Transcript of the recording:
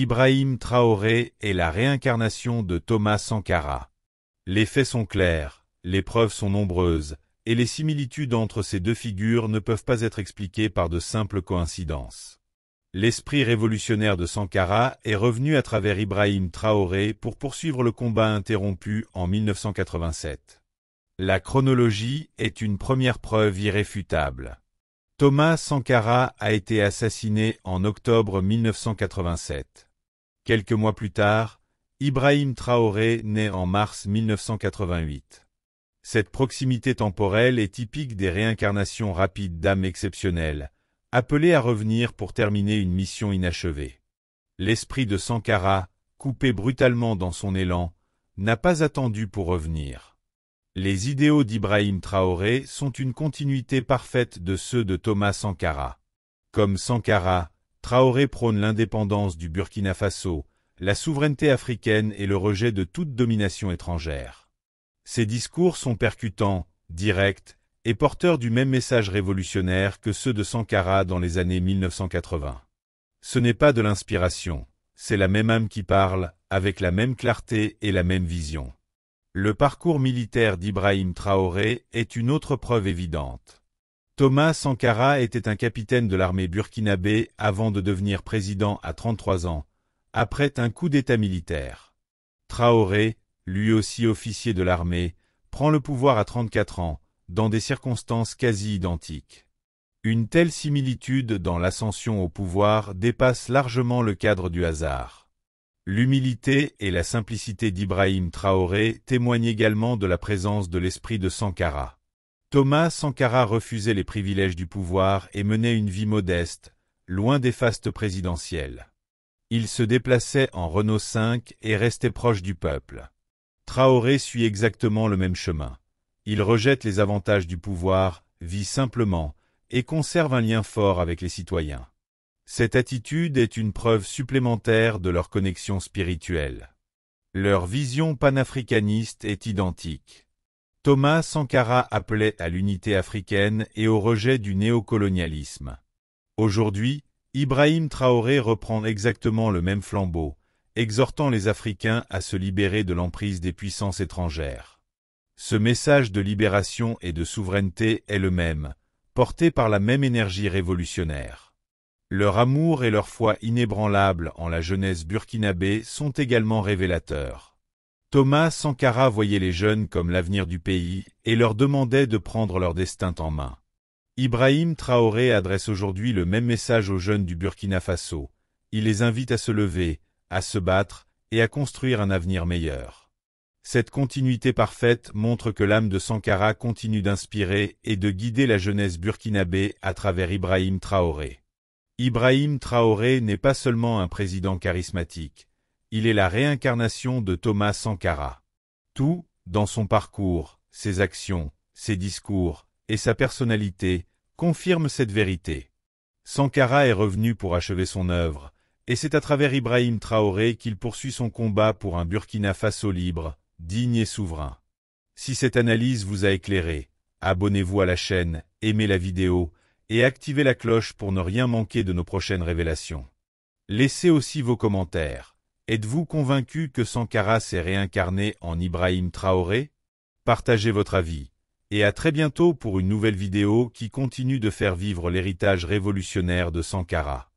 Ibrahim Traoré est la réincarnation de Thomas Sankara. Les faits sont clairs, les preuves sont nombreuses, et les similitudes entre ces deux figures ne peuvent pas être expliquées par de simples coïncidences. L'esprit révolutionnaire de Sankara est revenu à travers Ibrahim Traoré pour poursuivre le combat interrompu en 1987. La chronologie est une première preuve irréfutable. Thomas Sankara a été assassiné en octobre 1987. Quelques mois plus tard, Ibrahim Traoré naît en mars 1988. Cette proximité temporelle est typique des réincarnations rapides d'âmes exceptionnelles, appelées à revenir pour terminer une mission inachevée. L'esprit de Sankara, coupé brutalement dans son élan, n'a pas attendu pour revenir. Les idéaux d'Ibrahim Traoré sont une continuité parfaite de ceux de Thomas Sankara. Comme Sankara, Traoré prône l'indépendance du Burkina Faso, la souveraineté africaine et le rejet de toute domination étrangère. Ses discours sont percutants, directs, et porteurs du même message révolutionnaire que ceux de Sankara dans les années 1980. Ce n'est pas de l'inspiration, c'est la même âme qui parle, avec la même clarté et la même vision. Le parcours militaire d'Ibrahim Traoré est une autre preuve évidente. Thomas Sankara était un capitaine de l'armée burkinabé avant de devenir président à 33 ans, après un coup d'État militaire. Traoré, lui aussi officier de l'armée, prend le pouvoir à 34 ans, dans des circonstances quasi identiques. Une telle similitude dans l'ascension au pouvoir dépasse largement le cadre du hasard. L'humilité et la simplicité d'Ibrahim Traoré témoignent également de la présence de l'esprit de Sankara. Thomas Sankara refusait les privilèges du pouvoir et menait une vie modeste, loin des fastes présidentielles. Il se déplaçait en Renault 5 et restait proche du peuple. Traoré suit exactement le même chemin. Il rejette les avantages du pouvoir, vit simplement, et conserve un lien fort avec les citoyens. Cette attitude est une preuve supplémentaire de leur connexion spirituelle. Leur vision panafricaniste est identique. Thomas Sankara appelait à l'unité africaine et au rejet du néocolonialisme. Aujourd'hui, Ibrahim Traoré reprend exactement le même flambeau, exhortant les Africains à se libérer de l'emprise des puissances étrangères. Ce message de libération et de souveraineté est le même, porté par la même énergie révolutionnaire. Leur amour et leur foi inébranlable en la jeunesse burkinabé sont également révélateurs. Thomas Sankara voyait les jeunes comme l'avenir du pays et leur demandait de prendre leur destin en main. Ibrahim Traoré adresse aujourd'hui le même message aux jeunes du Burkina Faso. Il les invite à se lever, à se battre et à construire un avenir meilleur. Cette continuité parfaite montre que l'âme de Sankara continue d'inspirer et de guider la jeunesse burkinabé à travers Ibrahim Traoré. Ibrahim Traoré n'est pas seulement un président charismatique, il est la réincarnation de Thomas Sankara. Tout, dans son parcours, ses actions, ses discours et sa personnalité, confirme cette vérité. Sankara est revenu pour achever son œuvre, et c'est à travers Ibrahim Traoré qu'il poursuit son combat pour un Burkina Faso libre, digne et souverain. Si cette analyse vous a éclairé, abonnez-vous à la chaîne, aimez la vidéo et activez la cloche pour ne rien manquer de nos prochaines révélations. Laissez aussi vos commentaires. Êtes-vous convaincu que Sankara s'est réincarné en Ibrahim Traoré? Partagez votre avis. Et à très bientôt pour une nouvelle vidéo qui continue de faire vivre l'héritage révolutionnaire de Sankara.